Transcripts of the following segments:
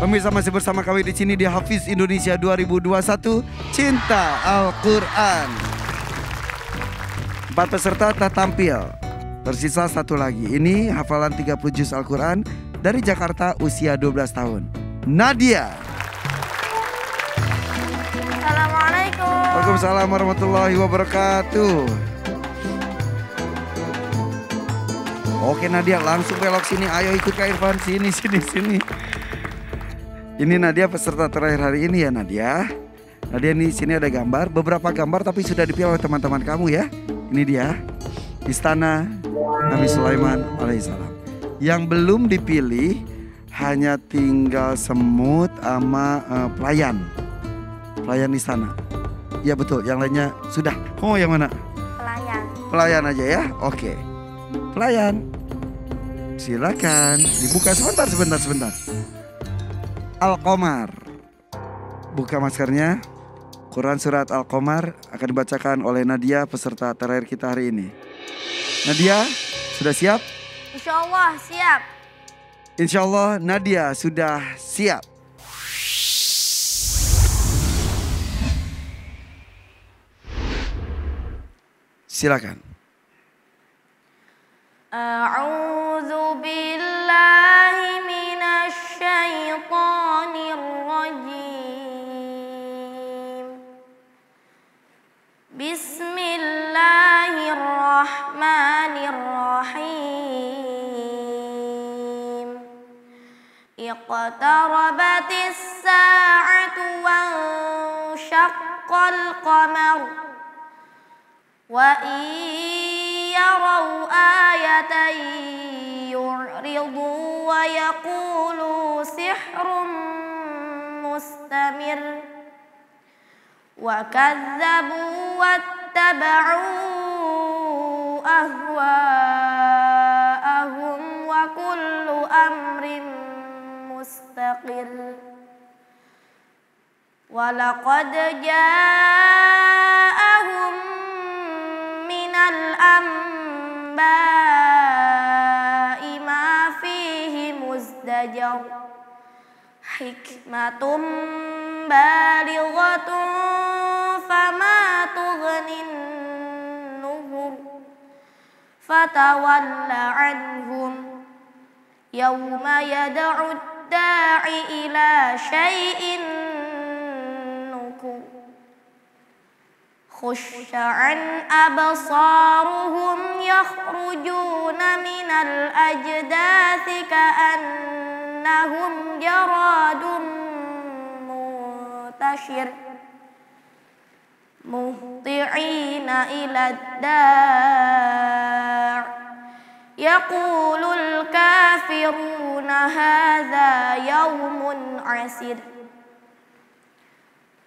Pemirsa masih bersama kami di sini di Hafiz Indonesia 2021 Cinta Al-Quran. 4 peserta telah tampil. Tersisa 1 lagi. Ini hafalan 30 juz Al-Quran dari Jakarta usia 12 tahun. Nadia. Assalamualaikum. Waalaikumsalam warahmatullahi wabarakatuh. Oke Nadia, langsung belok sini. Ayo ikut Kak Irfan. Sini. Ini Nadia peserta terakhir hari ini ya Nadia. Nadia nih sini ada gambar, beberapa gambar tapi sudah dipilih oleh teman-teman kamu ya. Ini dia istana Nabi Sulaiman alaihissalam. Yang belum dipilih hanya tinggal semut sama pelayan istana. Ya betul, yang lainnya sudah. Oh yang mana? Pelayan aja ya. Oke. Pelayan. Silakan dibuka sebentar. Al-Qamar. Buka maskernya. Quran surat Al-Qamar akan dibacakan oleh Nadia peserta terakhir kita hari ini. Nadia sudah siap? Insya Allah siap. Insya Allah Nadia sudah siap. Silakan. A'udzu billahi minasy syaithanir rajim. Bismillahirrahmanirrahim. Iqtarabatis sa'atu wansyaqqal qamar. Wa يروا آية يعرضوا ويقولوا سحر مستمر وكذبوا واتبعوا أهواءهم وكل أمر مستقر ولقد جاءهم من الأنباء ما فيه مزدجر حكمة بالغة فما تغني النذر فتول عنهم يوم يدعو الداع إلى شيء نكر خش عن أبصارهم يخرجون من الأجداث كأنهم جراد منتشر مهطعين إلى الداع يقول الكافرون هذا يوم عسر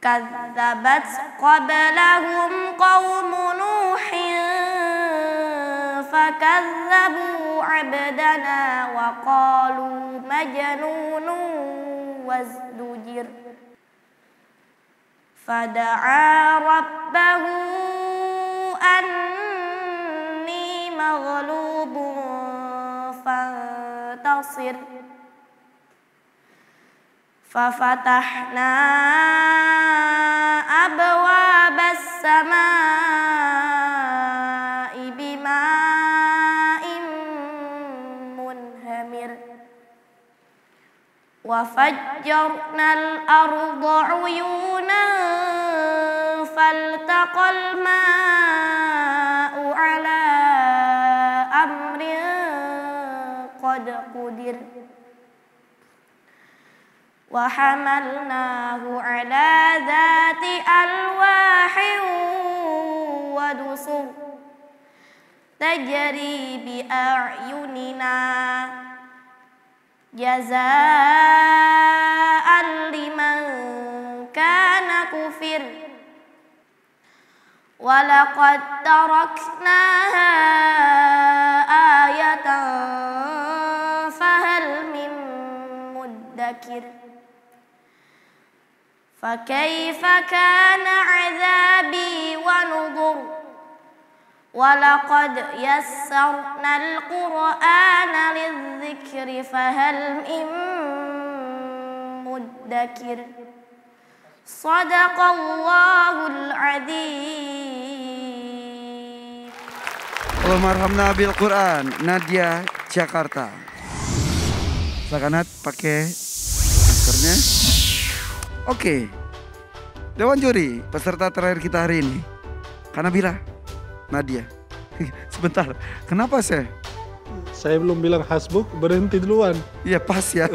كذبت قبلهم قوم نوح فكذبوا عبدنا وقالوا مجنون وازدجر فدعا ربه أني مغلوب فانتصر ففتحنا أبواب السماء بماء منهمر وفجرنا الأرض عيونا فالتقى الماء على أمر قد قدر وحملناه على ذات ألواح ودسر تجري بأعيننا جزاء لمن كان كفر ولقد تركناها آية فهل من مدكر فكيف كان عذابي ونذر ولقد يسرنا القرآن للذكر فهل من المدكر صدق الله العظيم. Allahumma arhamna bil Quran. Nadia, Jakarta. Silakan Nat, pakai maskernya. Oke. Dewan juri, peserta terakhir kita hari ini. Kanabila, Nadia. Sebentar, kenapa saya? Saya belum bilang hasbuk, berhenti duluan. Iya pas ya.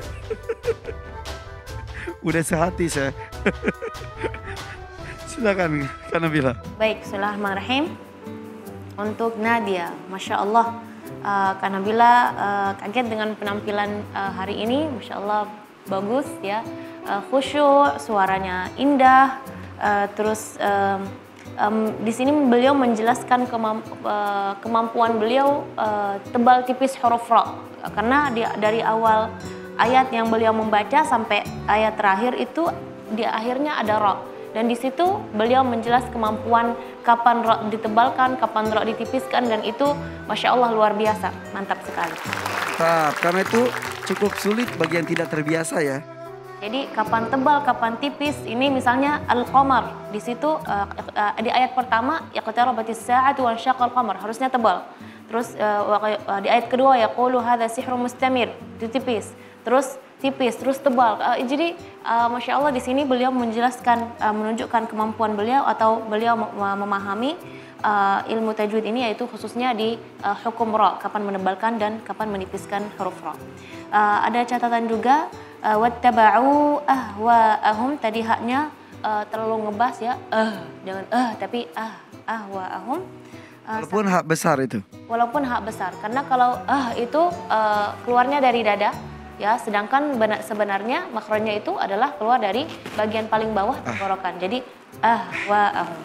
Udah sehati saya. Silakan Kanabila. Baik, bismillahirrahmanirrahim. Untuk Nadia, Masya Allah, Kak Nabila kaget dengan penampilan hari ini, Masya Allah bagus ya, khusyuk, suaranya indah, terus di sini beliau menjelaskan kemampuan beliau tebal tipis huruf ra, karena dari awal ayat yang beliau membaca sampai ayat terakhir itu di akhirnya ada ra. Dan di situ beliau menjelas kemampuan kapan ra ditebalkan, kapan ra ditipiskan, dan itu Masya Allah luar biasa, mantap sekali. Karena itu cukup sulit bagi yang tidak terbiasa ya. Jadi kapan tebal, kapan tipis, ini misalnya Al-Qamar, di situ di ayat pertama iqtarabatis sa'atu wa syaqqal qamar, harusnya tebal. Terus di ayat kedua yaqulu hadza sihrun mustamir, itu tipis. Terus tipis, terus tebal. Jadi Masya Allah di sini beliau menjelaskan, menunjukkan kemampuan beliau atau beliau memahami ilmu tajwid ini, yaitu khususnya di hukum ra, kapan menebalkan dan kapan menipiskan huruf ra. Ada catatan juga wattaba'u ahwa'ahum, tadi haknya terlalu ngebas ya, jangan tapi ahwa'ahum. Walaupun hak besar itu. Walaupun hak besar, karena kalau itu keluarnya dari dada. Ya, sedangkan sebenarnya makhrajnya itu adalah keluar dari bagian paling bawah tenggorokan. Jadi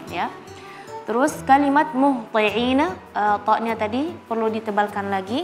ya. Terus kalimat muhti'ina, ta-nya tadi perlu ditebalkan lagi.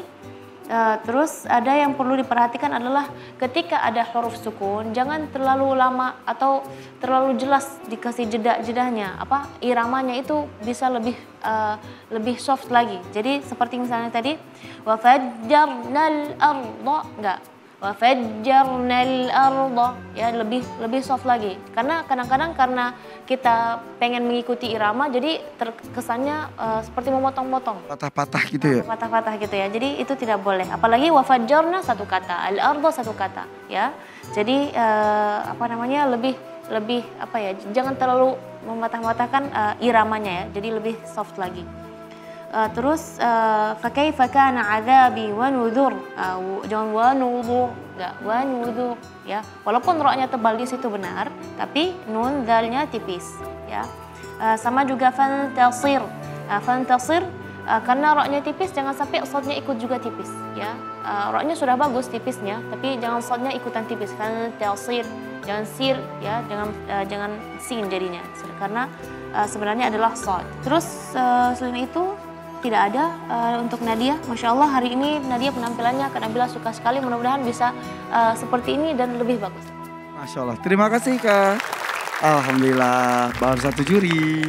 Terus ada yang perlu diperhatikan adalah ketika ada huruf sukun, jangan terlalu lama atau terlalu jelas dikasih jeda-jedanya. Iramanya itu bisa lebih soft lagi. Jadi seperti misalnya tadi wa fajjarnal arda, enggak. Wa fajjarnal arda, ya lebih soft lagi. Karena kadang-kadang karena kita pengen mengikuti irama, jadi terkesannya seperti memotong-motong. Patah-patah gitu ya. Patah-patah gitu ya. Jadi itu tidak boleh. Apalagi wa fajjarna satu kata, al arda satu kata, ya. Jadi lebih jangan terlalu mematah-matahkan iramanya ya. Jadi lebih soft lagi. Terus fakaifa kana adzabi wa nudhur, jangan wa nudhur, enggak wa nudhur ya. Walaupun ra-nya tebal di situ benar, tapi nun dalnya tipis ya. Sama juga fantasir. Fantasir karena ra-nya tipis, jangan sampai shadnya ikut juga tipis ya. Ra-nya sudah bagus tipisnya, tapi jangan shadnya ikutan tipis. Fantasir, jangan sir ya, jangan sin jadinya. Karena sebenarnya adalah shad. Terus selain itu tidak ada untuk Nadia. Masya Allah hari ini Nadia penampilannya Kak Nabila suka sekali, mudah-mudahan bisa seperti ini dan lebih bagus. Masya Allah, terima kasih Kak. Alhamdulillah, baru satu juri.